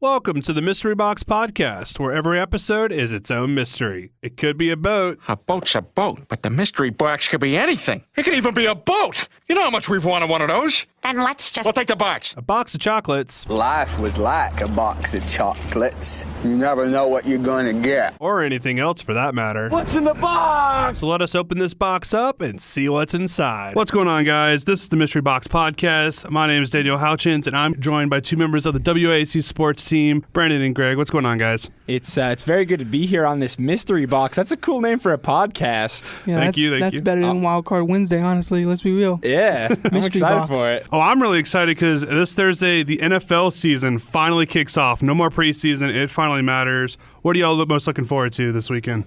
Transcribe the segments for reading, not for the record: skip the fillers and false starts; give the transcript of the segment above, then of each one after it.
Welcome to the Mystery Box Podcast, where every episode is its own mystery. It could be a boat. A boat's a boat, but the mystery box could be anything. It could even be a boat. You know how much we've wanted one of those? Then let's just... We'll take the box. A box of chocolates. Life was like a box of chocolates. You never know what you're gonna get. Or anything else for that matter. What's in the box? So let us open this box up and see what's inside. What's going on, guys? This is the Mystery Box Podcast. My name is Daniel Houchins, and I'm joined by two members of the WASU sports team, Brandon and Greg. What's going on, guys? It's very good to be here on this Mystery Box. That's a cool name for a podcast. Yeah, Thank you. That's better than Wild Card Wednesday, honestly. Let's be real. Yeah, I'm excited Box. for it. Oh, I'm really excited because this Thursday, the NFL season finally kicks off. No more preseason. It finally matters. What are y'all most looking forward to this weekend?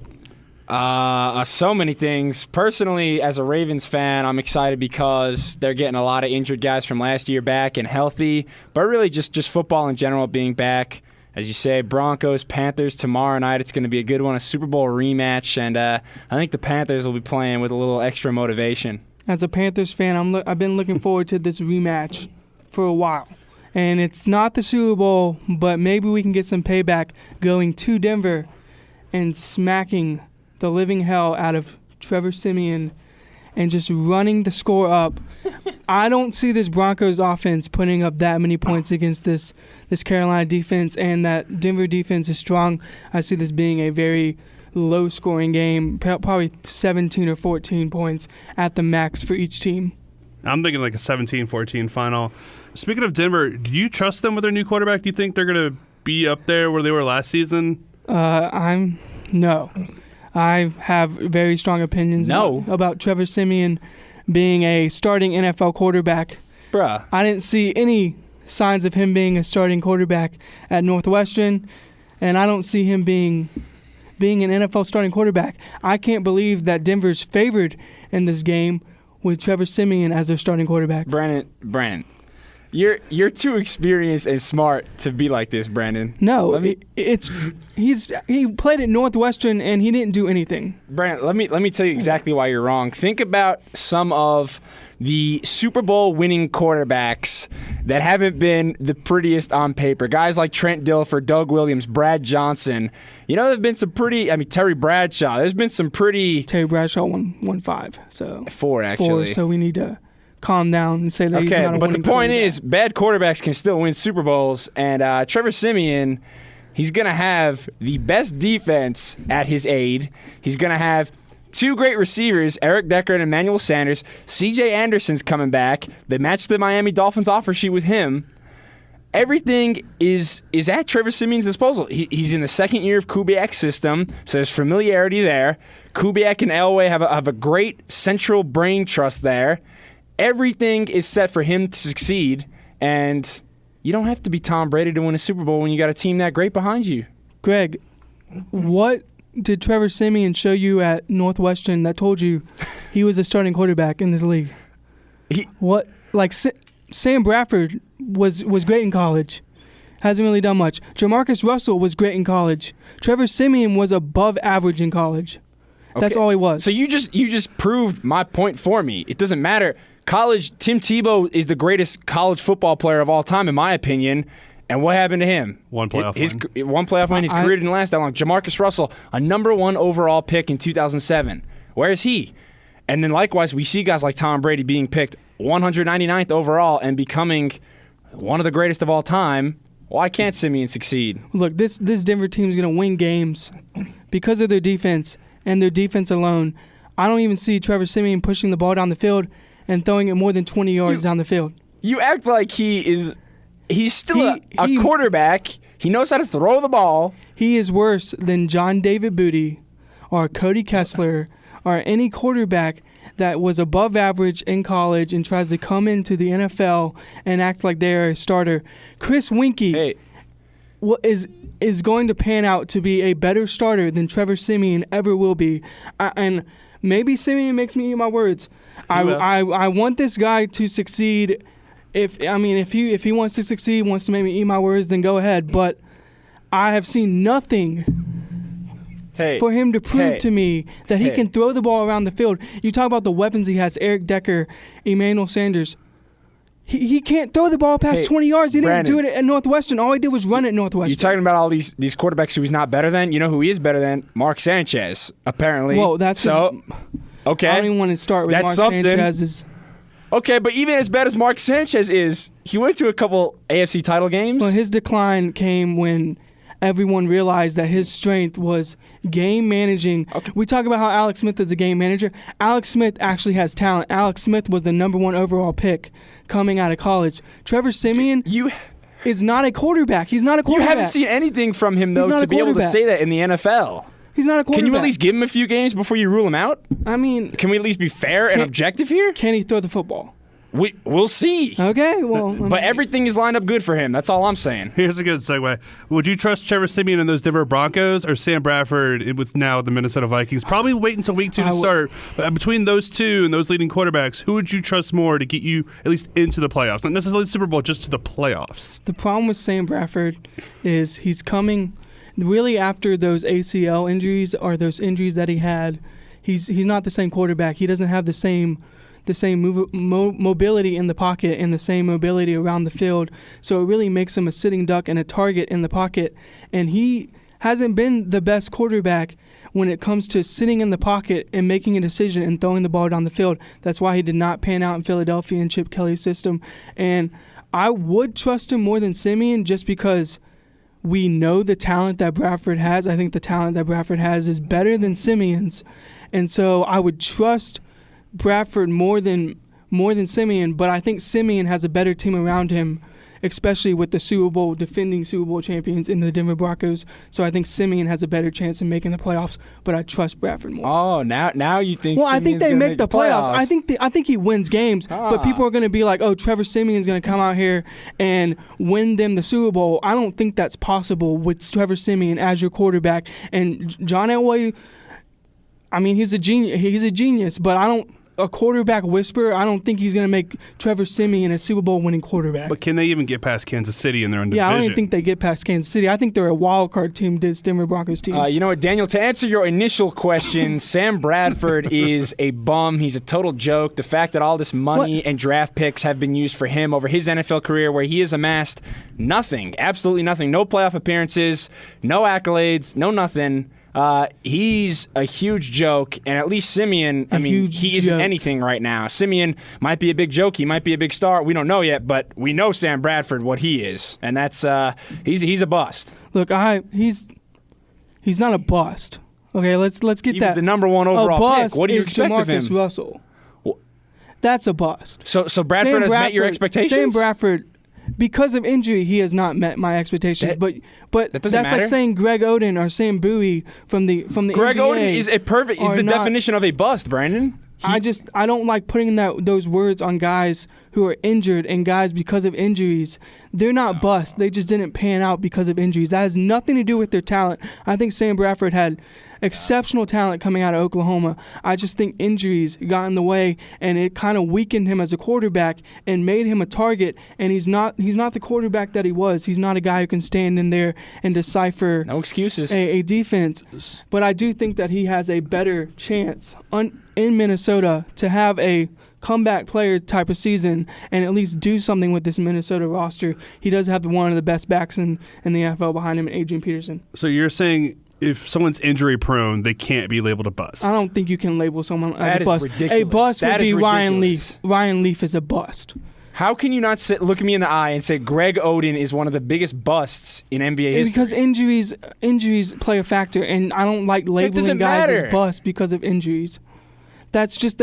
So many things. Personally, as a Ravens fan, I'm excited because they're getting a lot of injured guys from last year back and healthy, but really just football in general being back. As you say, Broncos, Panthers tomorrow night. It's going to be a good one, a Super Bowl rematch, and I think the Panthers will be playing with a little extra motivation. As a Panthers fan, I've been looking forward to this rematch for a while. And it's not the Super Bowl, but maybe we can get some payback going to Denver and smacking the living hell out of Trevor Siemian and just running the score up. I don't see this Broncos offense putting up that many points against this Carolina defense, and that Denver defense is strong. I see this being a very low-scoring game, probably 17 or 14 points at the max for each team. I'm thinking like a 17-14 final. Speaking of Denver, do you trust them with their new quarterback? Do you think they're going to be up there where they were last season? No. I have very strong opinions about Trevor Siemian being a starting NFL quarterback. Bruh. I didn't see any signs of him being a starting quarterback at Northwestern, and I don't see him being an NFL starting quarterback. I can't believe that Denver's favored in this game with Trevor Siemian as their starting quarterback. Brandon, you're too experienced and smart to be like this, Brandon. No, he played at Northwestern and he didn't do anything. Brandon, let me tell you exactly why you're wrong. Think about some of the Super Bowl winning quarterbacks that haven't been the prettiest on paper. Guys like Trent Dilfer, Doug Williams, Brad Johnson. You know, there have been some pretty. Terry Bradshaw. There's been some pretty. Terry Bradshaw won 5, so 4 actually. 4, so we need to calm down and say that he's not a but the winning point quarterback. is, bad quarterbacks can still win Super Bowls, and Trevor Siemian, he's going to have the best defense at his aid. He's going to have 2 great receivers, Eric Decker and Emmanuel Sanders. C.J. Anderson's coming back. They matched the Miami Dolphins offer sheet with him. Everything is at Trevor Siemian's disposal. He's in the second year of Kubiak's system, so there's familiarity there. Kubiak and Elway have a great central brain trust there. Everything is set for him to succeed, and you don't have to be Tom Brady to win a Super Bowl when you got a team that great behind you. Greg, what did Trevor Siemian show you at Northwestern that told you he was a starting quarterback in this league? Sam Bradford was great in college. Hasn't really done much. Jamarcus Russell was great in college. Trevor Siemian was above average in college. That's all he was. So you just proved my point for me. It doesn't matter. College, Tim Tebow is the greatest college football player of all time, in my opinion. And what happened to him? One playoff win. One playoff win. His career didn't last that long. Jamarcus Russell, a number 1 overall pick in 2007. Where is he? And then likewise, we see guys like Tom Brady being picked 199th overall and becoming one of the greatest of all time. Why can't Siemian succeed? Look, this Denver team is going to win games because of their defense and their defense alone. I don't even see Trevor Siemian pushing the ball down the field and throwing it more than 20 yards down the field. You act like he's still a quarterback. He knows how to throw the ball. He is worse than John David Booty or Cody Kessler or any quarterback that was above average in college and tries to come into the NFL and act like they're a starter. Chris Winkie is going to pan out to be a better starter than Trevor Siemian ever will be. And maybe Siemian makes me eat my words. I want this guy to succeed. If he wants to succeed, wants to make me eat my words, then go ahead. But I have seen nothing for him to prove to me that he can throw the ball around the field. You talk about the weapons he has, Eric Decker, Emmanuel Sanders. He can't throw the ball past 20 yards. He didn't do Brandon. it at Northwestern. All he did was run at Northwestern. You're talking about all these quarterbacks who he's not better than? You know who he is better than? Mark Sanchez, apparently. Well, that's so. Okay. I don't even want to start with That's Mark something. Sanchez's. Okay, but even as bad as Mark Sanchez is, he went to a couple AFC title games. Well, his decline came when everyone realized that his strength was game managing. Okay. We talk about how Alex Smith is a game manager. Alex Smith actually has talent. Alex Smith was the #1 overall pick coming out of college. Trevor Siemian is not a quarterback. He's not a You quarterback. haven't seen anything from him, He's though, not to a be able to quarterback. say that in the NFL. He's not a quarterback. Can you at least give him a few games before you rule him out? I mean, Can we at least be fair and Can- objective here? can he throw the football? We'll see. Okay, well. But everything is lined up good for him. That's all I'm saying. Here's a good segue. Would you trust Trevor Siemian and those Denver Broncos or Sam Bradford with now the Minnesota Vikings? Probably wait until week 2 to start. But between those two and those leading quarterbacks, who would you trust more to get you at least into the playoffs? Not necessarily the Super Bowl, just to the playoffs. The problem with Sam Bradford is he's coming really after those ACL injuries or those injuries that he had. He's not the same quarterback. He doesn't have the same mobility in the pocket and the same mobility around the field. So it really makes him a sitting duck and a target in the pocket. And he hasn't been the best quarterback when it comes to sitting in the pocket and making a decision and throwing the ball down the field. That's why he did not pan out in Philadelphia in Chip Kelly's system. And I would trust him more than Siemian just because we know the talent that Bradford has. I think the talent that Bradford has is better than Siemian's. And so I would trust Bradford more than Siemian, but I think Siemian has a better team around him, especially with the defending Super Bowl champions in the Denver Broncos. So I think Siemian has a better chance in making the playoffs, but I trust Bradford more. Oh, now you think? Well, I think Simeon's they gonna make the playoffs. I think he wins games, but people are going to be like, "Oh, Trevor Siemian's going to come out here and win them the Super Bowl." I don't think that's possible with Trevor Siemian as your quarterback. And John Elway, I mean, he's a genius, but a quarterback whisperer, I don't think he's going to make Trevor Siemian a Super Bowl winning quarterback. But can they even get past Kansas City in their own division? Yeah, I don't even think they get past Kansas City. I think they're a wild card team, this Denver Broncos team. You know what, Daniel, to answer your initial question, Sam Bradford is a bum. He's a total joke. The fact that all this money and draft picks have been used for him over his NFL career, where he has amassed nothing, absolutely nothing, no playoff appearances, no accolades, no nothing. He's a huge joke, and at least Siemian, he isn't anything right now. Siemian might be a big joke, he might be a big star, we don't know yet, but we know Sam Bradford what he is, and that's he's a bust. Look, he's not a bust. Okay, let's get He that. was the #1 overall pick. What do you expect of him? Jamarcus Russell. That's a bust. So Bradford has met your expectations? Sam Bradford, because of injury, he has not met my expectations. But that doesn't that's matter. like saying Greg Oden or Sam Bowie from the Greg NBA Oden is the definition of a bust, Brandon. I don't like putting those words on guys who are injured and guys because of injuries. They're not bust. They just didn't pan out because of injuries. That has nothing to do with their talent. I think Sam Bradford had exceptional talent coming out of Oklahoma. I just think injuries got in the way, and it kind of weakened him as a quarterback and made him a target. And he's not the quarterback that he was. He's not a guy who can stand in there and decipher No excuses. a defense. But I do think that he has a better chance in Minnesota to have a comeback player type of season and at least do something with this Minnesota roster. He does have one of the best backs in the NFL behind him, Adrian Peterson. So you're saying if someone's injury prone, they can't be labeled a bust? I don't think you can label someone as That a is bust. ridiculous. A bust That would is be Ryan ridiculous. Leaf. Ryan Leaf is a bust. How can you not look me in the eye and say Greg Oden is one of the biggest busts in NBA history? Because injuries play a factor, and I don't like labeling doesn't guys matter. as busts because of injuries. That's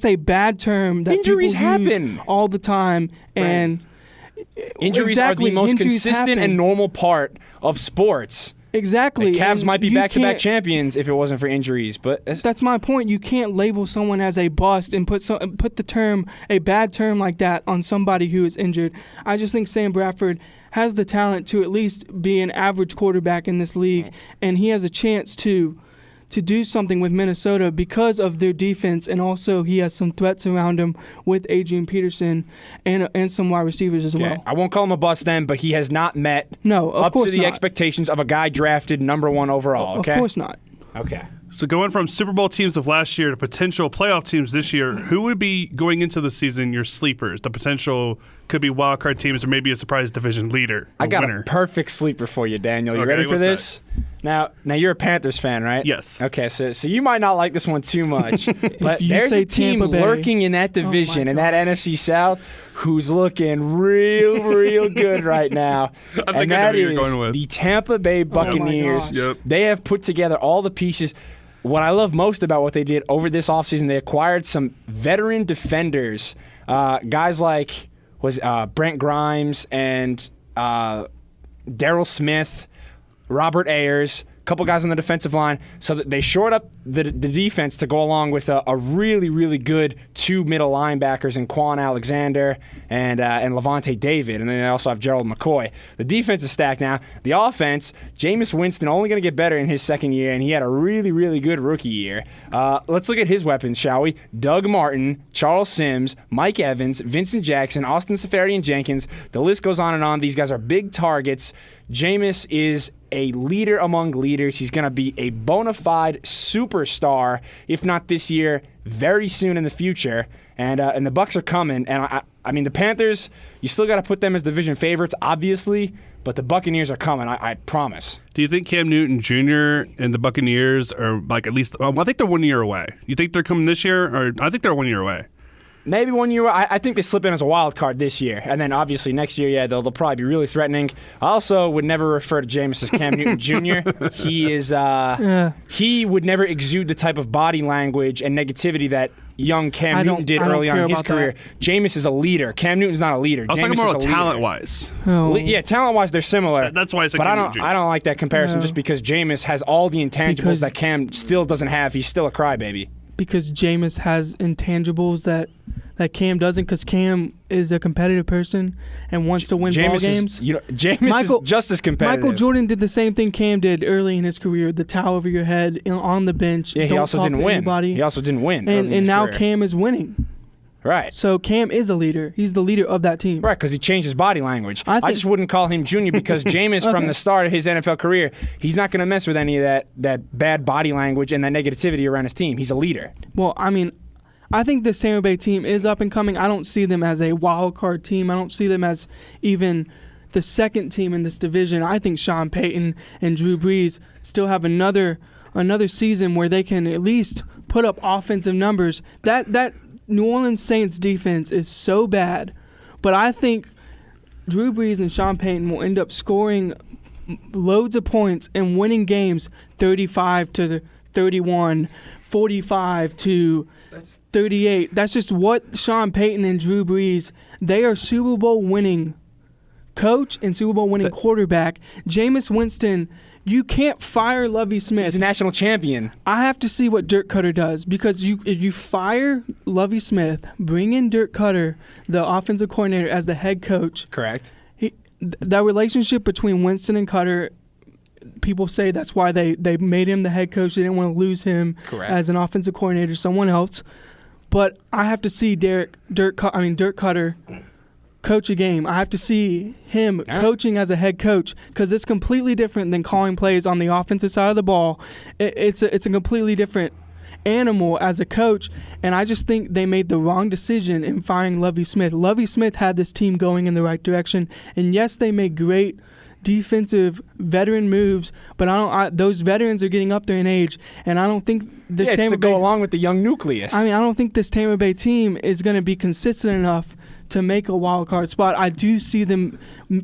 a bad term that Injuries people happen use all the time, and Injuries exactly, are the most injuries consistent happen. and normal part of sports. Exactly. The Cavs and might be you back-to-back can't- champions if it wasn't for injuries, but That's my point. You can't label someone as a bust and put a bad term like that on somebody who is injured. I just think Sam Bradford has the talent to at least be an average quarterback in this league, and he has a chance to do something with Minnesota because of their defense, and also he has some threats around him with Adrian Peterson and some wide receivers as well. I won't call him a bust then, but he has not met No, of up course to the not. expectations of a guy drafted #1 overall. Okay, Of course not. Okay. So going from Super Bowl teams of last year to potential playoff teams this year, who would be going into the season your sleepers? The potential could be wild card teams or maybe a surprise division leader. I got winner. a perfect sleeper for you, Daniel. You Okay, ready for what's this? Now you're a Panthers fan, right? Yes. Okay, so you might not like this one too much, but you there's say a team Tampa Bay- lurking in that division, in that NFC South, who's looking real good right now, think and I know that who you're is going with. the Tampa Bay Buccaneers. gosh. Yep. They have put together all the pieces. What I love most about what they did over this offseason, they acquired some veteran defenders, guys like Brent Grimes and Daryl Smith, Robert Ayers, a couple guys on the defensive line, so that they shored up the defense to go along with a really good two middle linebackers in Quan Alexander and Levante David, and then they also have Gerald McCoy. The defense is stacked now. The offense, Jameis Winston only going to get better in his second year, and he had a really good rookie year. Let's look at his weapons, shall we? Doug Martin, Charles Sims, Mike Evans, Vincent Jackson, Austin Seferian-Jenkins. The list goes on and on. These guys are big targets. Jameis is a leader among leaders. He's going to be a bona fide superstar, if not this year, very soon in the future. And the Bucs are coming. And I mean, the Panthers, you still got to put them as division favorites, obviously, but the Buccaneers are coming. I promise. Do you think Cam Newton Jr. and the Buccaneers are like at least? I think they're 1 year away. You think they're coming this year, or I think they're 1 year away. Maybe 1 year. I think they slip in as a wild card this year, and then obviously next year, yeah, they'll probably be really threatening. I also would never refer to Jameis as Cam Newton Jr. He is. He would never exude the type of body language and negativity that young Cam Newton did early on in his career. Jameis is a leader. Cam Newton's not a leader. I was talking more about talent-wise. Oh. Yeah, talent-wise, they're similar. That's why I said But Cam I Newton Jr. don't like that comparison No. just because Jameis has all the intangibles Because- that Cam still doesn't have. He's still a crybaby. Because Jameis has intangibles that Cam doesn't, because Cam is a competitive person and wants to win ball Jameis games. Jameis is just as competitive. Michael Jordan did the same thing Cam did early in his career, the towel over your head on the bench. Yeah, he don't also talk didn't to win. anybody. He also didn't win. early in And his now career. Cam is winning. Right. So Cam is a leader. He's the leader of that team. Right, because he changed his body language. I I think- just wouldn't call him junior because Jameis, from Okay. the start of his NFL career, he's not going to mess with any of that bad body language and that negativity around his team. He's a leader. Well, I mean, I think this Tampa Bay team is up and coming. I don't see them as a wild card team. I don't see them as even the second team in this division. I think Sean Payton and Drew Brees still have another season where they can at least put up offensive numbers. That New Orleans Saints defense is so bad, but I think Drew Brees and Sean Payton will end up scoring loads of points and winning games 35-31, 45-38. That's just what Sean Payton and Drew Brees, they are Super Bowl winning coach and Super Bowl winning quarterback. Jameis Winston, you can't fire Lovie Smith. He's a national champion. I have to see what Dirk Cutter does, because if you fire Lovie Smith, bring in Dirk Cutter, the offensive coordinator, as the head coach. Correct. That relationship between Winston and Cutter, people say that's why they made him the head coach. They didn't want to lose him Correct. as an offensive coordinator to someone else. But I have to see Dirk Cutter coach a game. I have to see him coaching as a head coach, because it's completely different than calling plays on the offensive side of the ball. It's a completely different animal as a coach, and I just think they made the wrong decision in firing Lovie Smith. Lovie Smith had this team going in the right direction, and yes, they made great defensive veteran moves, but those veterans are getting up there in age, and I don't think this It's Tampa to go Bay. along with the young nucleus. I don't think this Tampa Bay team is going to be consistent enough to make a wild card spot. I do see them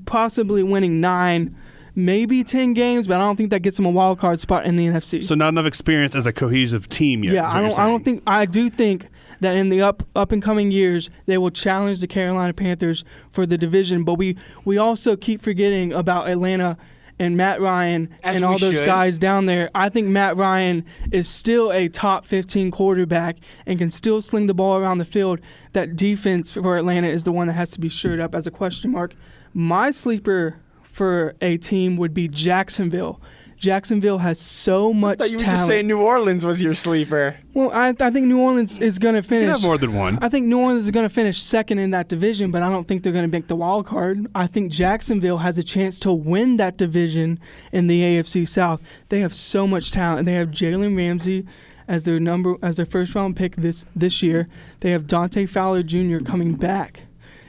possibly winning 9, maybe 10 games, but I don't think that gets them a wild card spot in the NFC. So not enough experience as a cohesive team yet. Yeah, is what you're I don't saying. think. I do think that in the up and coming years they will challenge the Carolina Panthers for the division. But we also keep forgetting about Atlanta and Matt Ryan As and we all those should. guys down there. I think Matt Ryan is still a top 15 quarterback and can still sling the ball around the field. That defense for Atlanta is the one that has to be shored up as a question mark. My sleeper for a team would be Jacksonville. Jacksonville has so much I thought you were talent. just saying New Orleans was your sleeper. Well, I think New Orleans is going to You finish. have more than one. I think New Orleans is going to finish second in that division, but I don't think they're going to make the wild card. I think Jacksonville has a chance to win that division in the AFC South. They have so much talent. They have Jalen Ramsey as their first round pick this year. They have Dante Fowler Jr. coming back.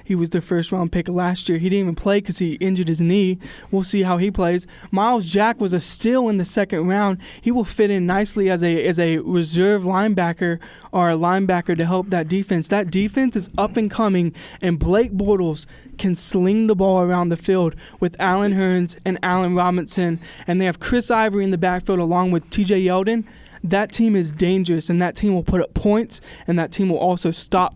He was their first round pick last year. He didn't even play because he injured his knee. We'll see how he plays. Miles Jack was a steal in the second round. He will fit in nicely as a reserve linebacker or a linebacker to help that defense. That defense is up and coming, and Blake Bortles can sling the ball around the field with Allen Hurns and Allen Robinson, and they have Chris Ivory in the backfield along with TJ Yeldon. That team is dangerous, and that team will put up points, and that team will also stop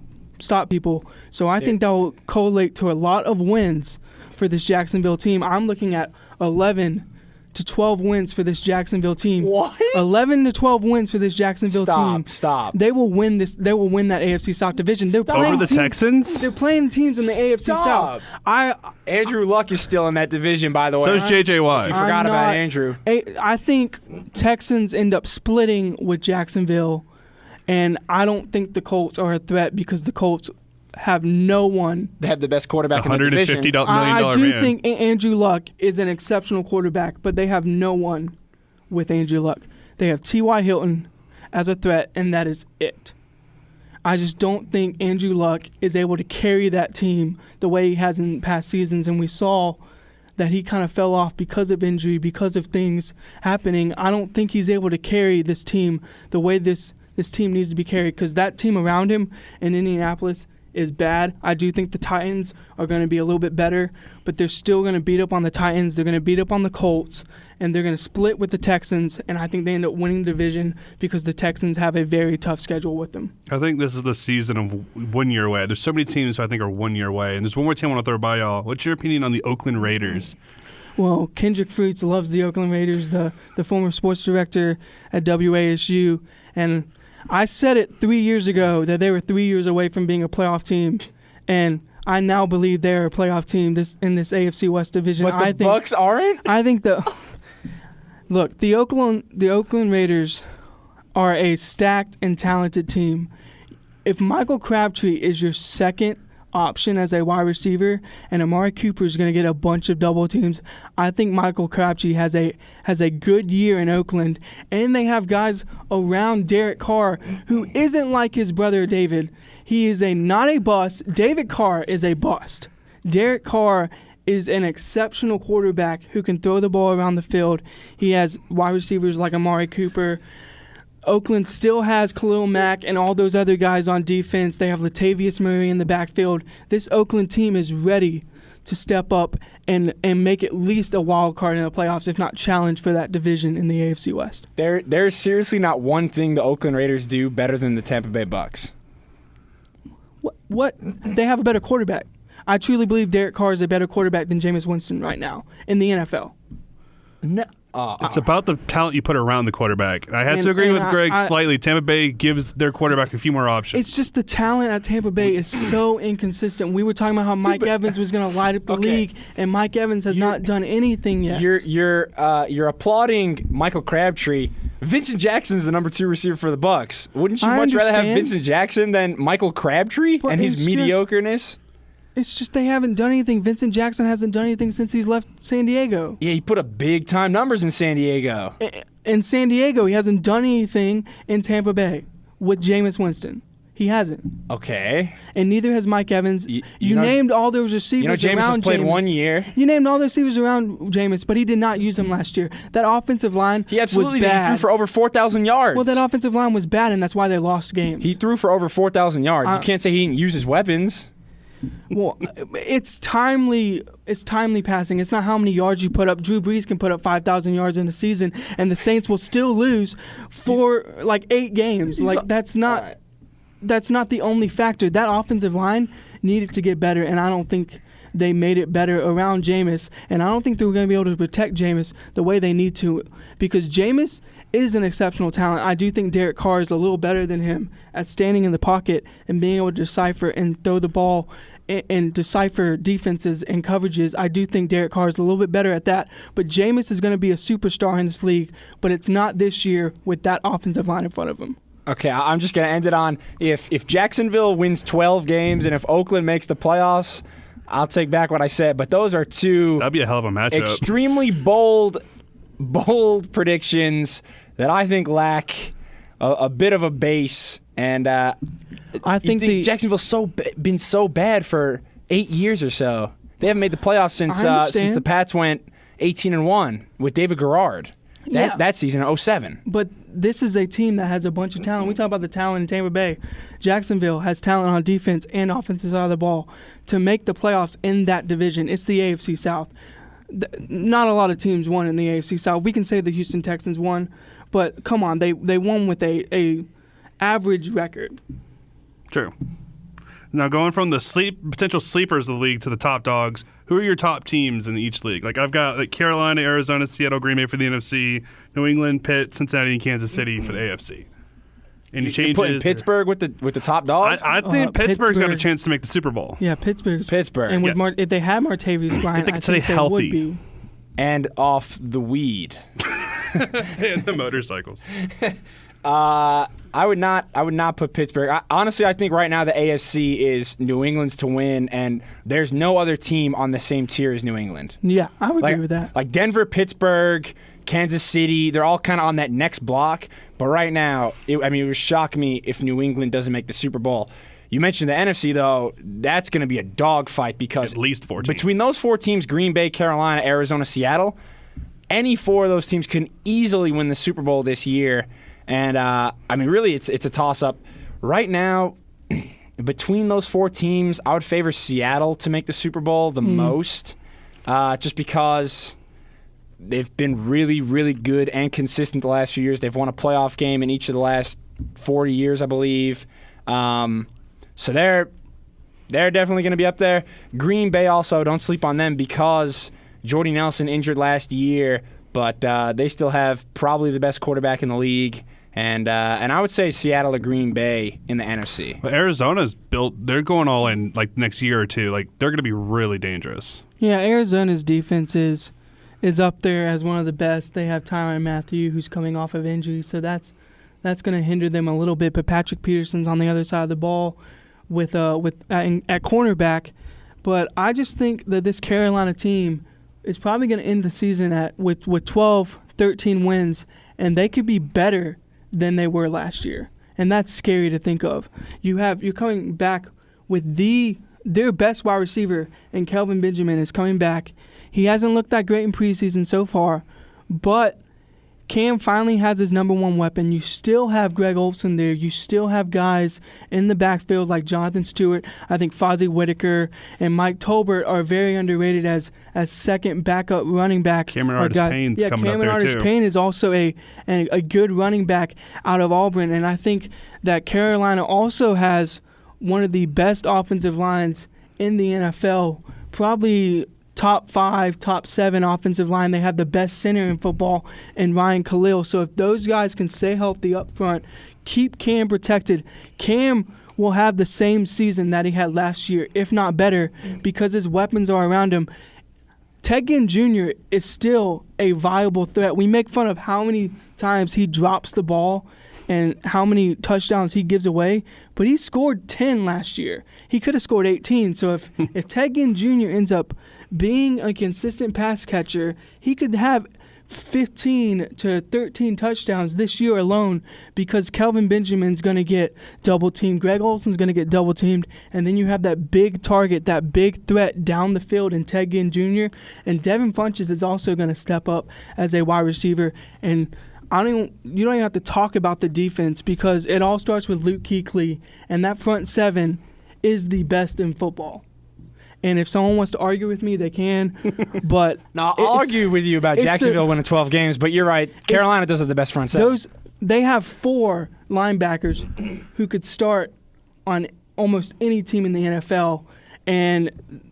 people. So I think that will correlate to a lot of wins for this Jacksonville team. I'm looking at 11 to 12 wins for this Jacksonville team. What? 11 to 12 wins for this Jacksonville team. Stop. They will win this. They will win that AFC South division. They're Stop. playing Over the teams- Texans? They're playing teams in the AFC Stop. South. Andrew Luck is still in that division, by the way. So is J.J. Watt. You forgot I'm about not- Andrew. I think Texans end up splitting with Jacksonville, and I don't think the Colts are a threat because the Colts have no one. They have the best quarterback in the division. $150 million I do man. think Andrew Luck is an exceptional quarterback, but they have no one with Andrew Luck. They have T.Y. Hilton as a threat, and that is it. I just don't think Andrew Luck is able to carry that team the way he has in past seasons, and we saw that he kind of fell off because of injury, because of things happening. I don't think he's able to carry this team the way this team needs to be carried, because that team around him in Indianapolis is bad. I do think the Titans are going to be a little bit better, but they're still going to beat up on the Titans. They're going to beat up on the Colts, and they're going to split with the Texans, and I think they end up winning the division because the Texans have a very tough schedule with them. I think this is the season of 1 year away. There's so many teams who I think are 1 year away. And there's one more team I want to throw by y'all. What's your opinion on the Oakland Raiders? Well, Kendrick Fruits loves the Oakland Raiders, the former sports director at WASU, and I said it 3 years ago that they were 3 years away from being a playoff team, and I now believe they're a playoff team in this AFC West division. But the Bucks aren't? I think the Oakland Raiders are a stacked and talented team. If Michael Crabtree is your second option as a wide receiver and Amari Cooper is going to get a bunch of double teams, I think Michael Crabtree has a good year in Oakland, and they have guys around Derek Carr who isn't like his brother David. He is not a bust. David Carr is a bust. Derek Carr is an exceptional quarterback who can throw the ball around the field. He has wide receivers like Amari Cooper. Oakland still has Khalil Mack and all those other guys on defense. They have Latavius Murray in the backfield. This Oakland team is ready to step up and make at least a wild card in the playoffs, if not challenge for that division in the AFC West. There's seriously not one thing the Oakland Raiders do better than the Tampa Bay Bucks. What? They have a better quarterback. I truly believe Derek Carr is a better quarterback than Jameis Winston right now in the NFL. No. It's about the talent you put around the quarterback. I have to agree with Greg slightly. Tampa Bay gives their quarterback a few more options. It's just the talent at Tampa Bay is so inconsistent. We were talking about how Mike Evans was going to light up the league, and Mike Evans has not done anything yet. You're applauding Michael Crabtree. Vincent Jackson's the number 2 receiver for the Bucks. Wouldn't you much rather have Vincent Jackson than Michael Crabtree and his mediocreness? It's just they haven't done anything. Vincent Jackson hasn't done anything since he's left San Diego. Yeah, he put up big-time numbers in San Diego. In San Diego, he hasn't done anything in Tampa Bay with Jameis Winston. He hasn't. Okay. And neither has Mike Evans. You know, named all those receivers Jameis around has played Jameis. 1 year. You named all those receivers around Jameis, but he did not use them last year. That offensive line He absolutely was did. bad. He threw for over 4,000 yards. Well, that offensive line was bad, and that's why they lost games. He threw for over 4,000 yards. You can't say he didn't use his weapons. Well, it's timely passing. It's not how many yards you put up. Drew Brees can put up 5,000 yards in a season, and the Saints will still lose for like 8 games. That's not the only factor. That offensive line needed to get better, and I don't think they made it better around Jameis, and I don't think they're going to be able to protect Jameis the way they need to, because Jameis is an exceptional talent. I do think Derek Carr is a little better than him at standing in the pocket and being able to decipher and throw the ball and decipher defenses and coverages. I do think Derek Carr is a little bit better at that. But Jameis is going to be a superstar in this league, but it's not this year with that offensive line in front of him. Okay, I'm just going to end it on if Jacksonville wins 12 games and if Oakland makes the playoffs, I'll take back what I said. But those are two That'd be a hell of a matchup. extremely bold predictions that I think lack a bit of a base. And I think Jacksonville's been so bad for 8 years or so. They haven't made the playoffs since the Pats went 18-1 with David Garrard. That season in 07. But this is a team that has a bunch of talent. We talk about the talent in Tampa Bay. Jacksonville has talent on defense and offensive side of the ball to make the playoffs in that division. It's the AFC South. Not a lot of teams won in the AFC South. We can say the Houston Texans won, but come on, they won with a average record. True. Now, going from the potential sleepers of the league to the top dogs, who are your top teams in each league? Like I've got Carolina, Arizona, Seattle, Green Bay for the NFC, New England, Pitt, Cincinnati, and Kansas City for the AFC. Any changes? You're putting Pittsburgh with the top dogs? I think Pittsburgh's got a chance to make the Super Bowl. Yeah, Pittsburgh. And with if they had Martavius Bryant, I think they would be. And off the weed. And the motorcycles. I would not put Pittsburgh. Honestly, I think right now the AFC is New England's to win, and there's no other team on the same tier as New England. Yeah, I would agree with that. Like Denver, Pittsburgh, Kansas City, they're all kind of on that next block. But right now, it would shock me if New England doesn't make the Super Bowl. You mentioned the NFC, though. That's going to be a dogfight because at least 4 teams. Between those 4 teams, Green Bay, Carolina, Arizona, Seattle, any 4 of those teams can easily win the Super Bowl this year. And, really, it's a toss-up. Right now, between those 4 teams, I would favor Seattle to make the Super Bowl the most, just because they've been really, really good and consistent the last few years. They've won a playoff game in each of the last 40 years, I believe. So they're definitely going to be up there. Green Bay also, don't sleep on them because Jordy Nelson injured last year, but they still have probably the best quarterback in the league. And I would say Seattle or Green Bay in the NFC. But Arizona's built. They're going all in like next year or two. Like they're going to be really dangerous. Yeah, Arizona's defense is up there as one of the best. They have Tyrann Mathieu, who's coming off of injury, so that's going to hinder them a little bit. But Patrick Peterson's on the other side of the ball at cornerback. But I just think that this Carolina team is probably going to end the season with 12, 13 wins, and they could be better than they were last year, and that's scary to think of. You're coming back with their best wide receiver, and Kelvin Benjamin is coming back. He hasn't looked that great in preseason so far, but Cam finally has his number one weapon. You still have Greg Olsen there. You still have guys in the backfield like Jonathan Stewart. I think Fozzie Whitaker and Mike Tolbert are very underrated as second backup running backs. Cameron Artis-Payne's coming up there too. Cameron Artis-Payne is also a good running back out of Auburn, and I think that Carolina also has one of the best offensive lines in the NFL, probably top 5, top 7 offensive line. They have the best center in football in Ryan Khalil. So if those guys can stay healthy up front, keep Cam protected, Cam will have the same season that he had last year, if not better, because his weapons are around him. Ted Ginn Jr. is still a viable threat. We make fun of how many times he drops the ball and how many touchdowns he gives away, but he scored 10 last year. He could have scored 18. So if Ted Ginn Jr. ends up being a consistent pass catcher, he could have 15 to 13 touchdowns this year alone because Kelvin Benjamin's going to get double-teamed, Greg Olsen's going to get double-teamed, and then you have that big target, that big threat down the field in Ted Ginn Jr., and Devin Funchess is also going to step up as a wide receiver. And you don't even have to talk about the defense because it all starts with Luke Kuechly, and that front 7 is the best in football. And if someone wants to argue with me, they can. But no, I'll argue with you about Jacksonville winning 12 games, but you're right. Carolina does have the best front 7. They have 4 linebackers who could start on almost any team in the NFL, and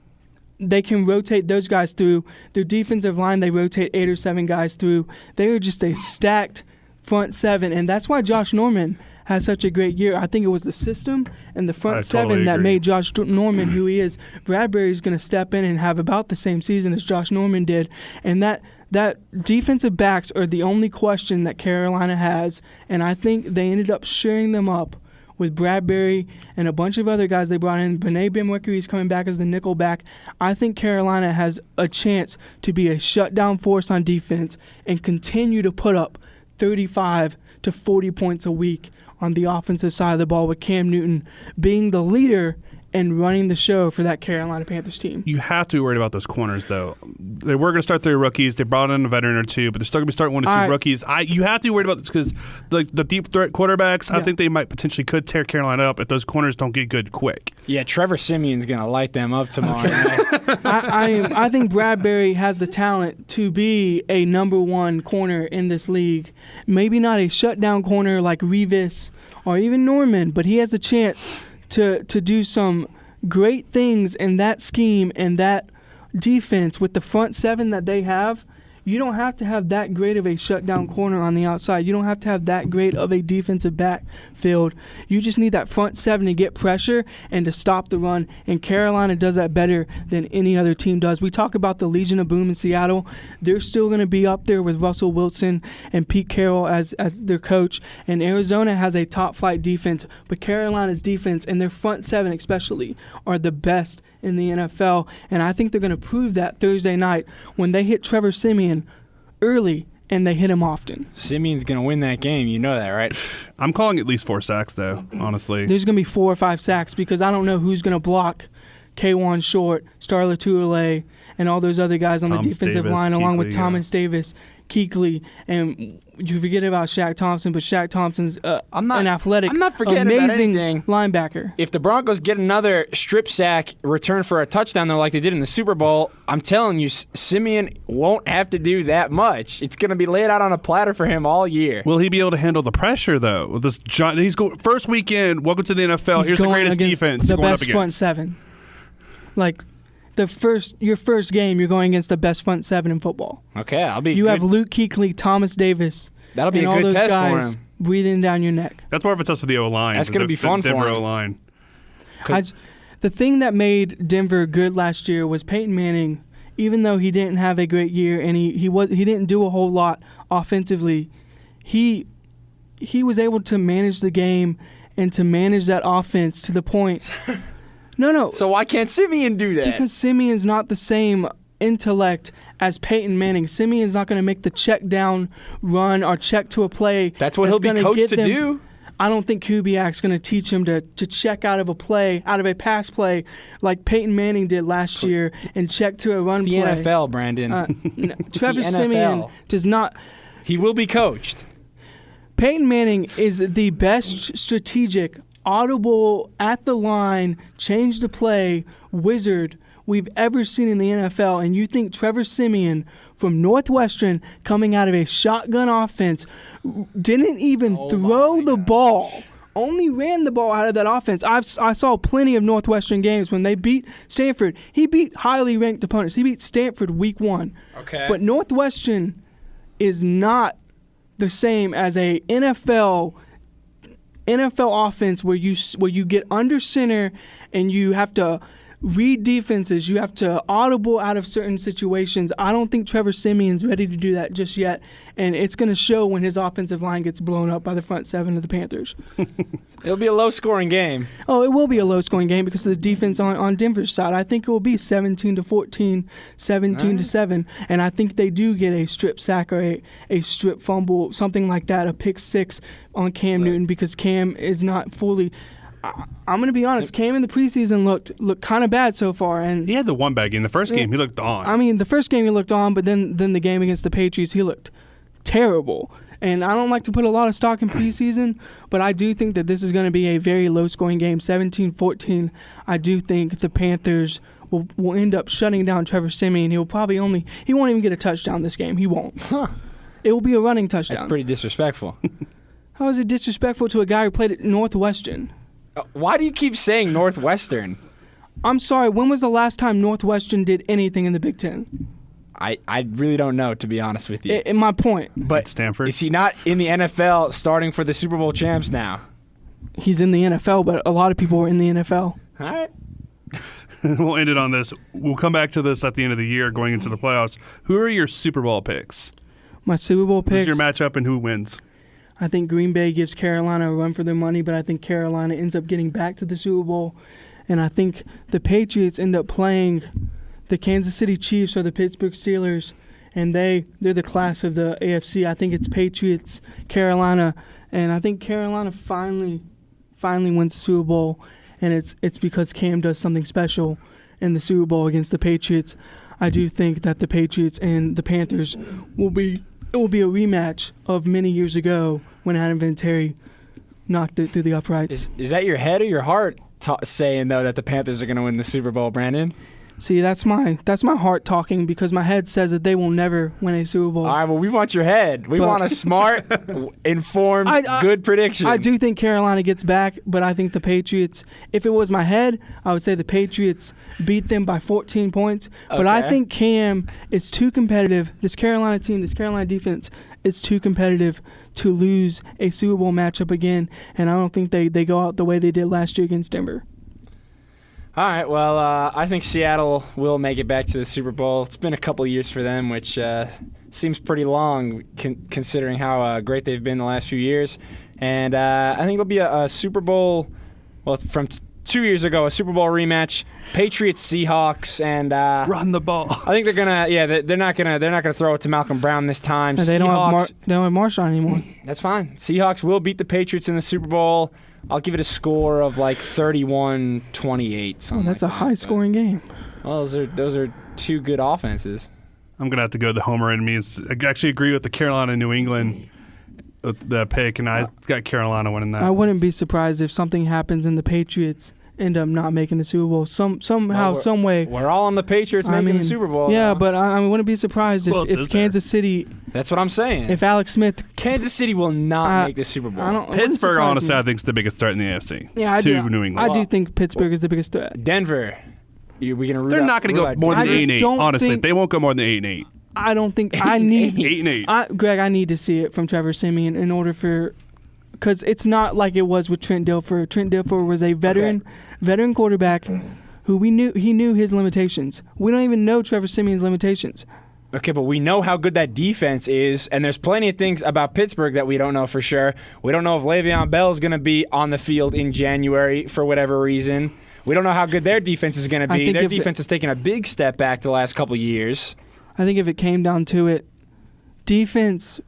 they can rotate those guys through. Their defensive line, they rotate 8 or 7 guys through. They are just a stacked front 7, and that's why Josh Norman had such a great year. I think it was the system and the front I seven totally that agree. made Josh Norman who he is. Bradbury's going to step in and have about the same season as Josh Norman did, and that defensive backs are the only question that Carolina has, and I think they ended up shoring them up with Bradbury and a bunch of other guys they brought in. Bené Benwikere is coming back as the nickel back. I think Carolina has a chance to be a shutdown force on defense and continue to put up 35 to 40 points a week on the offensive side of the ball, with Cam Newton being the leader and running the show for that Carolina Panthers team. You have to be worried about those corners, though. They were going to start their rookies. They brought in a veteran or two, but they're still going to be starting one or two All right. rookies. You have to be worried about this because the deep threat quarterbacks, I Yeah. think they might potentially could tear Carolina up if those corners don't get good quick. Yeah, Trevor Simeon's going to light them up tomorrow night. I think Bradbury has the talent to be a number one corner in this league. Maybe not a shutdown corner like Revis or even Norman, but he has a chance to do some great things in that scheme and that defense with the front seven that they have. You don't have to have that great of a shutdown corner on the outside. You don't have to have that great of a defensive backfield. You just need that front seven to get pressure and to stop the run, and Carolina does that better than any other team does. We talk about the Legion of Boom in Seattle. They're still going to be up there with Russell Wilson and Pete Carroll as their coach, and Arizona has a top-flight defense, but Carolina's defense and their front seven especially are the best in the NFL, and I think they're going to prove that Thursday night when they hit Trevor Simeon early and they hit him often. Simeon's going to win that game. You know that, right? I'm calling at least 4 sacks, though, honestly. There's going to be 4 or 5 sacks because I don't know who's going to block K'Wan Short, Starla Touré, and all those other guys on the Thomas defensive Davis, line, along with Kuechly, Thomas Davis, Kuechly, and you forget about Shaq Thompson, but Shaq Thompson's I'm not- an athletic, I'm not forgetting about amazing anything. linebacker. If the Broncos get another strip sack return for a touchdown, though, like they did in the Super Bowl, I'm telling you, Simeon won't have to do that much. It's going to be laid out on a platter for him all year. Will he be able to handle the pressure, though? With this first weekend, welcome to the NFL. He's Here's the going greatest against defense the you're going best up front against. seven. Like your first game, you're going against the best front seven in football. Okay, I'll be. You good. have Luke Kuechly, Thomas Davis. That'll be and a all good those test for guys him. breathing down your neck. That's more of a test for the O-line. That's gonna be fun for Denver him. O-line. The thing that made Denver good last year was Peyton Manning. Even though he didn't have a great year and he didn't do a whole lot offensively, he was able to manage the game and to manage that offense to the point. No. So why can't Simeon do that? Because Simeon's not the same intellect as Peyton Manning. Simeon's not going to make the check down run or check to a play. That's what he'll be gonna coached get to them. do. I don't think Kubiak's going to teach him to check out of a pass play like Peyton Manning did last year and check to a run It's the play. NFL, Brandon. Trevor the Simeon NFL. does not. He will be coached. Peyton Manning is the best strategic, audible, at the line, change the play wizard we've ever seen in the NFL. And you think Trevor Simeon from Northwestern, coming out of a shotgun offense, didn't even throw the ball, only ran the ball out of that offense. I saw plenty of Northwestern games when they beat Stanford. He beat highly ranked opponents. He beat Stanford week 1. Okay. But Northwestern is not the same as a NFL offense where you get under center and you have to read defenses. You have to audible out of certain situations. I don't think Trevor Simeon's ready to do that just yet, and it's going to show when his offensive line gets blown up by the front seven of the Panthers. It'll be a low-scoring game. Oh, it will be a low-scoring game because of the defense on Denver's side. I think it will be 17-14, 17-7, and I think they do get a strip sack or a strip fumble, something like that, a pick six on Cam Newton because Cam is not fully. I'm going to be honest. Cam in the preseason looked kind of bad so far, and He had the one bag game. The first game, he looked on. I mean, the first game he looked on, but then the game against the Patriots, he looked terrible. And I don't like to put a lot of stock in preseason, but I do think that this is going to be a very low-scoring game, 17-14. I do think the Panthers will end up shutting down Trevor Simeon. He won't even get a touchdown this game. He won't. It will be a running touchdown. That's pretty disrespectful. How is it disrespectful to a guy who played at Northwestern? Why do you keep saying Northwestern? I'm sorry, when was the last time Northwestern did anything in the Big Ten? I really don't know, to be honest with you. In my point. But Stanford. is he not in the NFL starting for the Super Bowl champs now? he's in the NFL, but a lot of people are in the NFL. All right. We'll end it on this. We'll come back to this at the end of the year going into the playoffs. Who are your Super Bowl picks? My Super Bowl picks. Who's your matchup and who wins? I think Green Bay gives Carolina a run for their money, but I think Carolina ends up getting back to the Super Bowl. And I think the Patriots end up playing the Kansas City Chiefs or the Pittsburgh Steelers, and they're the class of the AFC. I think it's Patriots, Carolina, and I think Carolina finally wins the Super Bowl, and it's because Cam does something special in the Super Bowl against the Patriots. I do think that the Patriots and the Panthers will be a rematch of many years ago when Adam Vinatieri knocked it through the uprights. Is that your head or your heart saying, though, that the Panthers are going to win the Super Bowl, Brandon? See, that's my heart talking, because my head says that they will never win a Super Bowl. All right, well, we want your head. We want a smart, informed, good prediction. I do think Carolina gets back, but I think the Patriots, if it was my head, I would say the Patriots beat them by 14 points. But I think Cam is too competitive. This Carolina team, this Carolina defense is too competitive to lose a Super Bowl matchup again, and I don't think they go out the way they did last year against Denver. All right, well, I think Seattle will make it back to the Super Bowl. It's been a couple of years for them, which seems pretty long considering how great they've been the last few years. And I think it'll be a Super Bowl, well, from 2 years ago, a Super Bowl rematch, Patriots-Seahawks, and Run the ball. I think they're not gonna throw it to Malcolm Brown this time. They don't have Marshawn anymore. That's fine. Seahawks will beat the Patriots in the Super Bowl. I'll give it a score of like 31-28. That's a high-scoring game. Well, those are two good offenses. I'm going to have to go the homer in me. I actually agree with the Carolina-New England the pick, and I got Carolina winning that. I wouldn't be surprised if something happens and the Patriots end up not making the Super Bowl somehow, some way. We're all on the Patriots making the Super Bowl. Yeah, though. but I wouldn't be surprised if Kansas City. That's what I'm saying. If Alex Smith, Kansas City will not make the Super Bowl. Pittsburgh, honestly, I think is the biggest threat in the AFC. Yeah, New England. I do think Pittsburgh is the biggest threat. Denver. They're not going to go more than 8-8. Honestly, they won't go more than 8-8. I don't think I need 8-8. Greg, I need to see it from Trevor Siemian in order for, because it's not like it was with Trent Dilfer. Trent Dilfer was a veteran quarterback who he knew his limitations. We don't even know Trevor Siemian's limitations. Okay, but we know how good that defense is, and there's plenty of things about Pittsburgh that we don't know for sure. We don't know if Le'Veon Bell is going to be on the field in January for whatever reason. We don't know how good their defense is going to be. Their defense has taken a big step back the last couple of years. I think if it came down to it, defense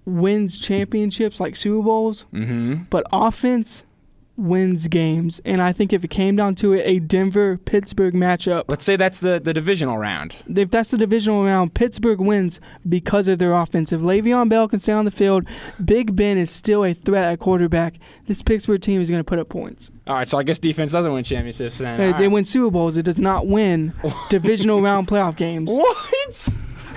wins championships like Super Bowls, but offense wins games. And I think if it came down to it, a Denver-Pittsburgh matchup. Let's say that's the divisional round. If that's the divisional round, Pittsburgh wins because of their offense. If Le'Veon Bell can stay on the field, Big Ben is still a threat at quarterback. This Pittsburgh team is going to put up points. All right, so I guess defense doesn't win championships then. They win Super Bowls. It does not win divisional round playoff games. What?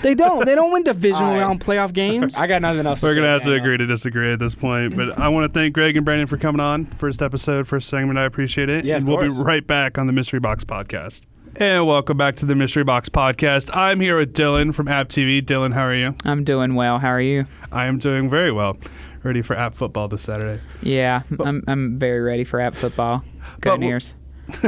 They don't. They don't win divisional round playoff games. I got nothing else to say. We're going to have to agree to disagree at this point. But I want to thank Greg and Brandon for coming on. First episode, first segment. I appreciate it. Yeah, and we'll be right back on the Mystery Box Podcast. And welcome back to the Mystery Box Podcast. I'm here with Dylan from App TV. Dylan, how are you? I'm doing well. How are you? I am doing very well. Ready for App Football this Saturday. Yeah, I'm very ready for App Football. Go Nears.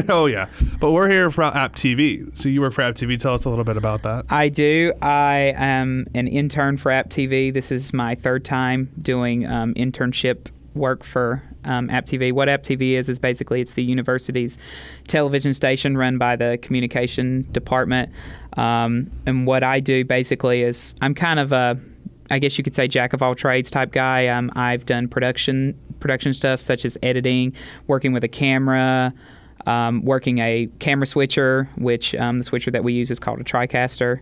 Oh, yeah. But we're here for App TV. So you work for App TV. Tell us a little bit about that. I do. I am an intern for App TV. This is my third time doing internship work for App TV. What App TV is basically it's the university's television station run by the communication department. And what I do basically is I'm kind of a, I guess you could say, jack of all trades type guy. I've done production stuff such as editing, working with a camera, working a camera switcher, which the switcher that we use is called a TriCaster.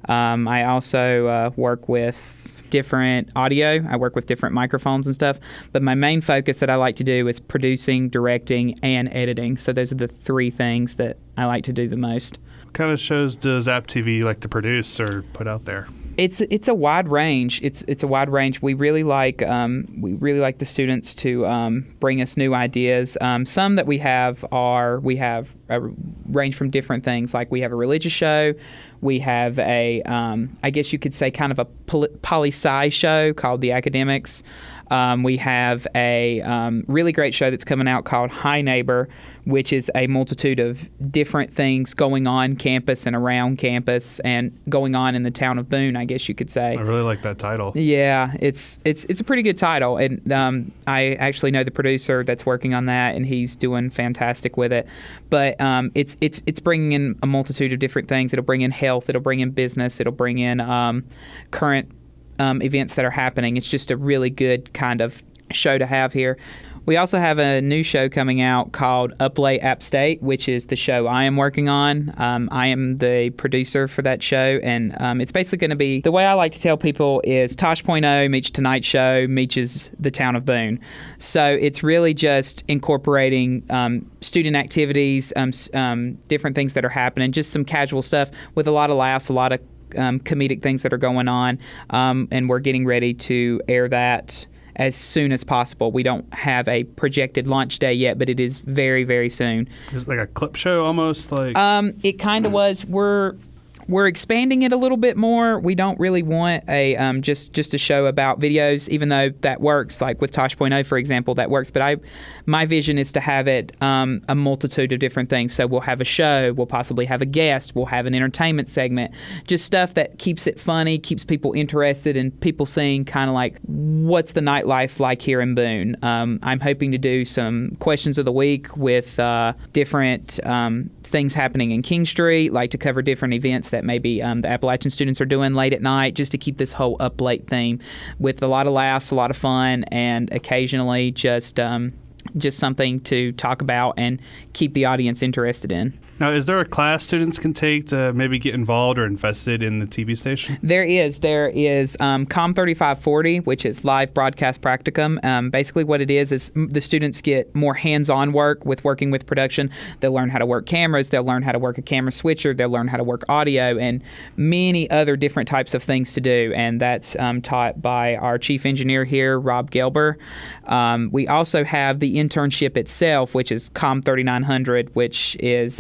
I also work with different audio. I work with different microphones and stuff. But my main focus that I like to do is producing, directing, and editing. So those are the three things that I like to do the most. What kind of shows does App TV like to produce or put out there? It's a wide range. It's a wide range. We really like the students to bring us new ideas. Some that we have range from different things. Like we have a religious show, we have a, I guess you could say, kind of a poli-sci show called The Academics. We have a really great show that's coming out called Hi Neighbor, which is a multitude of different things going on campus and around campus and going on in the town of Boone, I guess you could say. I really like that title. Yeah, it's a pretty good title, and I actually know the producer that's working on that, and he's doing fantastic with it. But it's bringing in a multitude of different things. It'll bring in health, it'll bring in business, it'll bring in current events that are happening. It's just a really good kind of show to have here. We also have a new show coming out called Up Late App State, which is the show I am working on. I am the producer for that show, and it's basically going to be, the way I like to tell people is Tosh.0 meets Tonight Show meets the town of Boone. So it's really just incorporating student activities, different things that are happening, just some casual stuff with a lot of laughs, a lot of comedic things that are going on, and we're getting ready to air that as soon as possible. We don't have a projected launch day yet, but it is very, very soon. It's like a clip show almost, like. It kind of was. We're expanding it a little bit more. We don't really want a just a show about videos, even though that works. Like with Tosh.0, for example, that works. But my vision is to have it a multitude of different things. So we'll have a show, we'll possibly have a guest, we'll have an entertainment segment, just stuff that keeps it funny, keeps people interested, and people seeing kind of like what's the nightlife like here in Boone. I'm hoping to do some questions of the week with different things happening in King Street, like to cover different events that maybe the Appalachian students are doing late at night, just to keep this whole up late theme with a lot of laughs, a lot of fun, and occasionally just something to talk about and keep the audience interested in. Now, is there a class students can take to maybe get involved or invested in the TV station? There is COM 3540, which is live broadcast practicum. Basically what it is the students get more hands-on work with working with production. They'll learn how to work cameras, they'll learn how to work a camera switcher, they'll learn how to work audio, and many other different types of things to do. And that's taught by our chief engineer here, Rob Gelber. We also have the internship itself, which is COM 3900, which is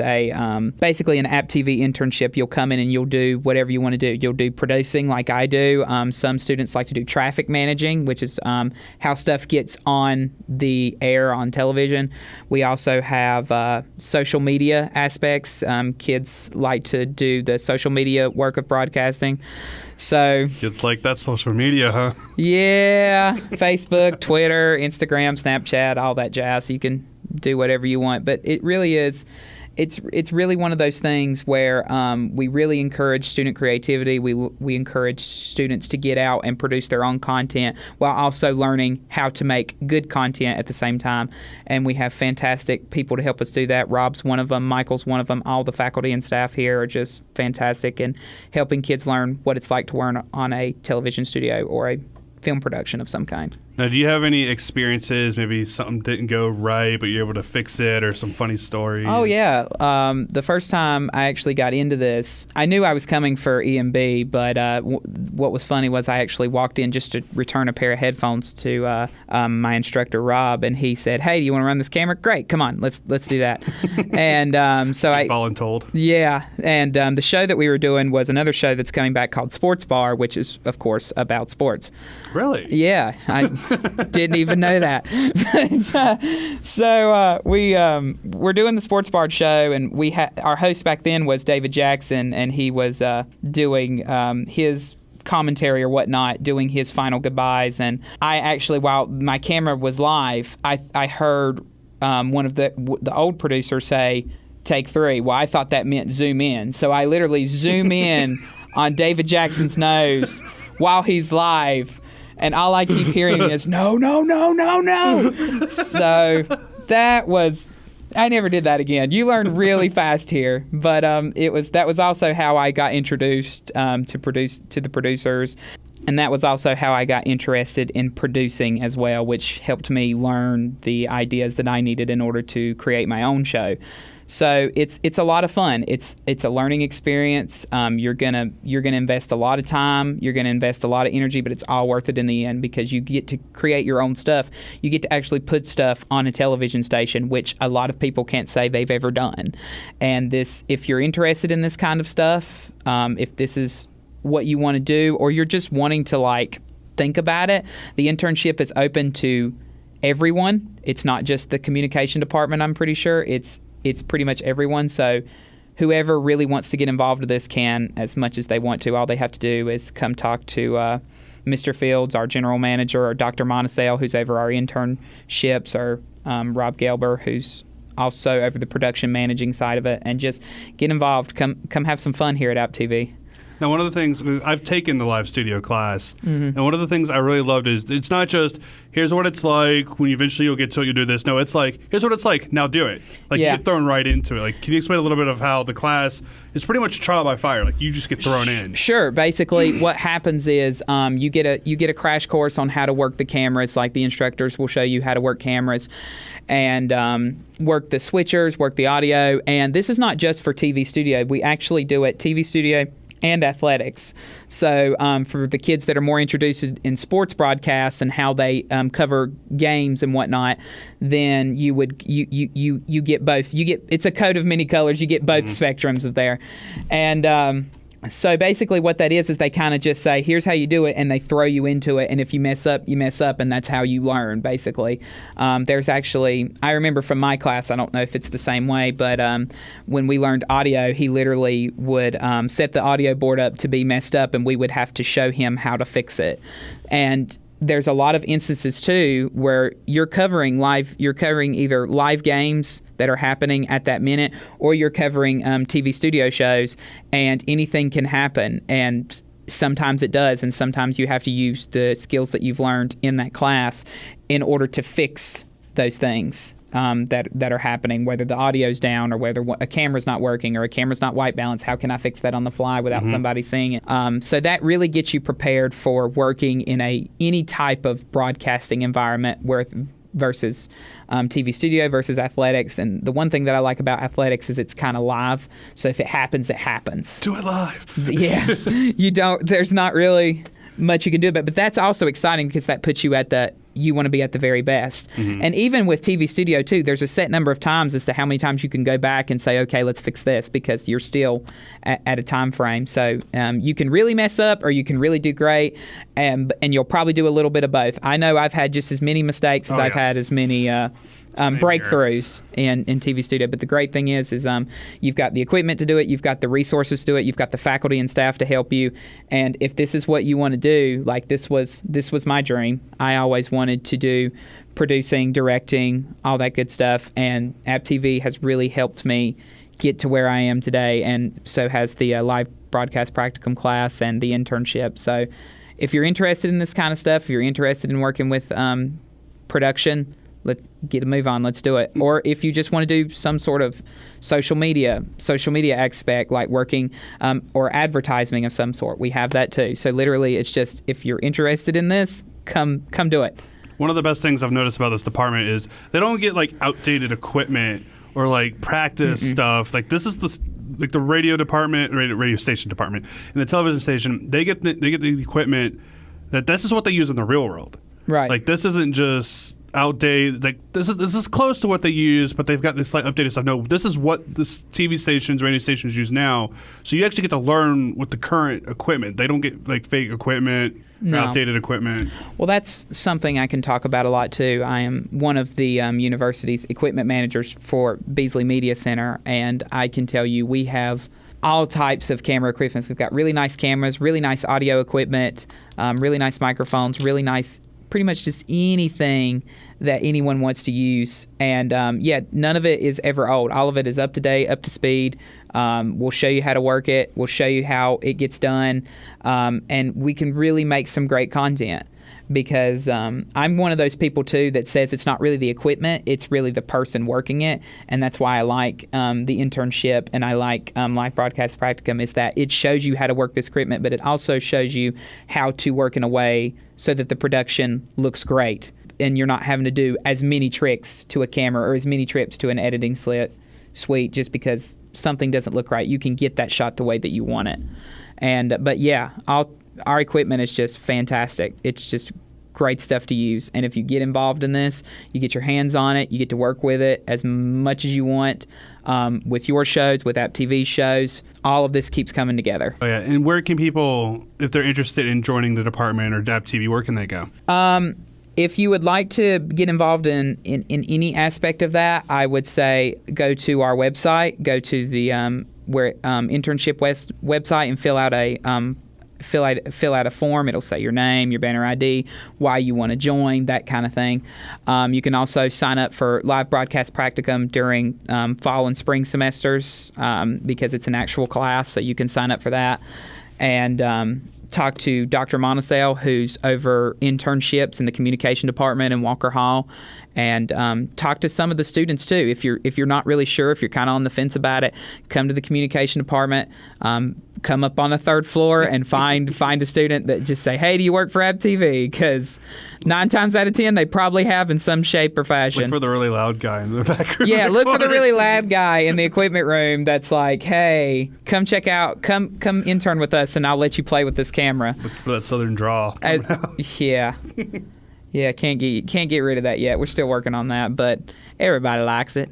basically an App TV internship. You'll come in and you'll do whatever you want to do. You'll do producing like I do. Some students like to do traffic managing, which is how stuff gets on the air on television. We also have social media aspects. Kids like to do the social media work of broadcasting. So It's like that social media, huh? yeah, Facebook, Twitter, Instagram, Snapchat, all that jazz. You can do whatever you want, but it really is. It's really one of those things where we really encourage student creativity. We encourage students to get out and produce their own content while also learning how to make good content at the same time. And we have fantastic people to help us do that. Rob's one of them. Michael's one of them. All the faculty and staff here are just fantastic in helping kids learn what it's like to work on a television studio or a film production of some kind. Now, do you have any experiences, maybe something didn't go right, but you're able to fix it, or some funny stories? Oh, yeah. The first time I actually got into this, I knew I was coming for EMB, but what was funny was I actually walked in just to return a pair of headphones to my instructor, Rob, and he said, "Hey, do you want to run this camera? Great, come on, let's do that." And so I voluntold. Yeah, and the show that we were doing was another show that's coming back called Sports Bar, which is, of course, about sports. Really? Yeah, I didn't even know that. So we're doing the Sports Bar show, and our host back then was David Jackson, and he was doing his commentary or whatnot, doing his final goodbyes. And I actually, while my camera was live, I heard one of the old producers say, "Take 3." Well, I thought that meant zoom in. So I literally zoom in on David Jackson's nose while he's live. And all I keep hearing is, "No, no, no, no, no." So I never did that again. You learn really fast here. But that was also how I got introduced to the producers. And that was also how I got interested in producing as well, which helped me learn the ideas that I needed in order to create my own show. So it's a lot of fun. It's a learning experience. You're gonna invest a lot of time. You're gonna invest a lot of energy, but it's all worth it in the end because you get to create your own stuff. You get to actually put stuff on a television station, which a lot of people can't say they've ever done. And if you're interested in this kind of stuff, if this is what you want to do, or you're just wanting to like think about it, the internship is open to everyone. It's not just the communication department. I'm pretty sure it's pretty much everyone. So whoever really wants to get involved with this can, as much as they want to. All they have to do is come talk to Mr. Fields, our general manager, or Dr. Montesale, who's over our internships, or Rob Gelber, who's also over the production managing side of it, and just get involved. Come have some fun here at App TV. Now, one of the things, I've taken the live studio class, and one of the things I really loved is it's not just, here's what it's like, when eventually you'll get to it, you'll do this. No, it's like, here's what it's like, now do it. Like, you get thrown right into it. Like, can you explain a little bit of how the class is pretty much trial by fire? Like, you just get thrown in. Sure. Basically, what happens is you get a crash course on how to work the cameras. Like, the instructors will show you how to work cameras and work the switchers, work the audio. And this is not just for TV studio. We actually do it TV studio and athletics. So for the kids that are more introduced in sports broadcasts and how they cover games and whatnot, then you get both. It's a coat of many colors. You get both spectrums of there, and so basically what that is they kind of just say, here's how you do it, and they throw you into it, and if you mess up, you mess up, and that's how you learn, basically. There's actually, I remember from my class, I don't know if it's the same way, but when we learned audio, he literally would set the audio board up to be messed up, and we would have to show him how to fix it. And there's a lot of instances too where you're covering either live games that are happening at that minute, or you're covering TV studio shows, and anything can happen. And sometimes it does, and sometimes you have to use the skills that you've learned in that class in order to fix those things that are happening, whether the audio's down or whether a camera's not working or a camera's not white balance. How can I fix that on the fly without somebody seeing it? So that really gets you prepared for working in any type of broadcasting environment versus TV studio versus athletics. And the one thing that I like about athletics is it's kind of live. So if it happens, it happens. Do it live. Yeah. There's not really much you can do about it. But that's also exciting because that puts you you want to be at the very best. And even with TV studio too, there's a set number of times as to how many times you can go back and say, okay, let's fix this, because you're still at a time frame. So you can really mess up or you can really do great, and you'll probably do a little bit of both. I know I've had just as many mistakes as I've had as many breakthroughs in TV studio. But the great thing is you've got the equipment to do it, you've got the resources to do it, you've got the faculty and staff to help you. And if this is what you want to do, like this was my dream. I always wanted to do producing, directing, all that good stuff. And App TV has really helped me get to where I am today. And so has the live broadcast practicum class and the internship. So if you're interested in this kind of stuff, if you're interested in working with production, let's get a move on. Let's do it. Or if you just want to do some sort of social media aspect, like working or advertising of some sort, we have that too. So literally, it's just, if you're interested in this, come do it. One of the best things I've noticed about this department is they don't get like outdated equipment or like practice stuff. Like this is the radio department, radio station department, and the television station. They get the equipment that this is what they use in the real world. Right. Like this isn't just outdated. Like this is close to what they use, but they've got this slight updated stuff. No, this is what the TV stations, radio stations use now. So you actually get to learn with the current equipment. They don't get like fake equipment, outdated equipment. Well, that's something I can talk about a lot too. I am one of the university's equipment managers for Beasley Media Center, and I can tell you we have all types of camera equipment. We've got really nice cameras, really nice audio equipment, really nice microphones, really nice, pretty much just anything that anyone wants to use. And none of it is ever old. All of it is up to date, up to speed. We'll show you how to work it. We'll show you how it gets done. And we can really make some great content, because I'm one of those people too that says it's not really the equipment, it's really the person working it. And that's why I like the internship, and I like live broadcast practicum, is that it shows you how to work this equipment, but it also shows you how to work in a way so that the production looks great and you're not having to do as many tricks to a camera or as many trips to an editing suite just because something doesn't look right. You can get that shot the way that you want it. But yeah, our equipment is just fantastic. It's just great stuff to use. And if you get involved in this, you get your hands on it, you get to work with it as much as you want with your shows, with App TV shows. All of this keeps coming together. Oh, yeah. And where can people, if they're interested in joining the department or App TV, where can they go? If you would like to get involved in any aspect of that, I would say go to our website, go to the internship website and fill out a form. It'll say your name, your banner ID, why you want to join, that kind of thing. You can also sign up for live broadcast practicum during fall and spring semesters because it's an actual class, so you can sign up for that. And talk to Dr. Montesale, who's over internships in the communication department in Walker Hall, and talk to some of the students too. If you're not really sure, if you're kind of on the fence about it, come to the communication department. Come up on the third floor and find a student that just say, "Hey, do you work for App TV?" Because 9 times out of 10, they probably have in some shape or fashion. Look for the really loud guy in the back room. Yeah, look for the really loud guy in the equipment room that's like, "Hey, come check out, come intern with us, and I'll let you play with this camera." Look for that southern drawl. Yeah. Yeah, can't get rid of that yet. We're still working on that, but everybody likes it.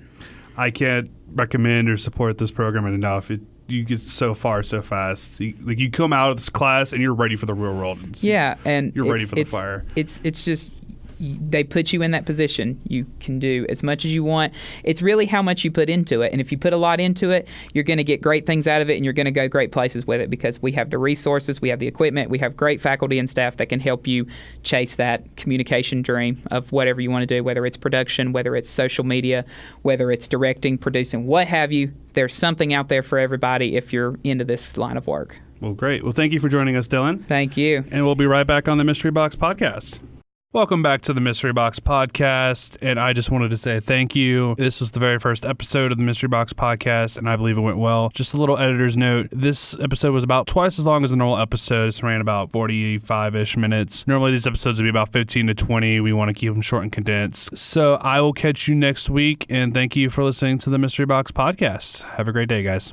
I can't recommend or support this program enough. You get so far so fast. You come out of this class and you're ready for the real world. Yeah, and you're ready for the fire. It's just they put you in that position. You can do as much as you want. It's really how much you put into it. And if you put a lot into it, you're going to get great things out of it, and you're going to go great places with it because we have the resources, we have the equipment, we have great faculty and staff that can help you chase that communication dream of whatever you want to do, whether it's production, whether it's social media, whether it's directing, producing, what have you. There's something out there for everybody if you're into this line of work. Well, great. Well, thank you for joining us, Dylan. Thank you. And we'll be right back on the Mystery Box Podcast. Welcome back to the Mystery Box Podcast, and I just wanted to say thank you. This is the very first episode of the Mystery Box Podcast, and I believe it went well. Just a little editor's note. This episode was about twice as long as a normal episode. This ran about 45-ish minutes. Normally, these episodes would be about 15 to 20. We want to keep them short and condensed. So I will catch you next week, and thank you for listening to the Mystery Box Podcast. Have a great day, guys.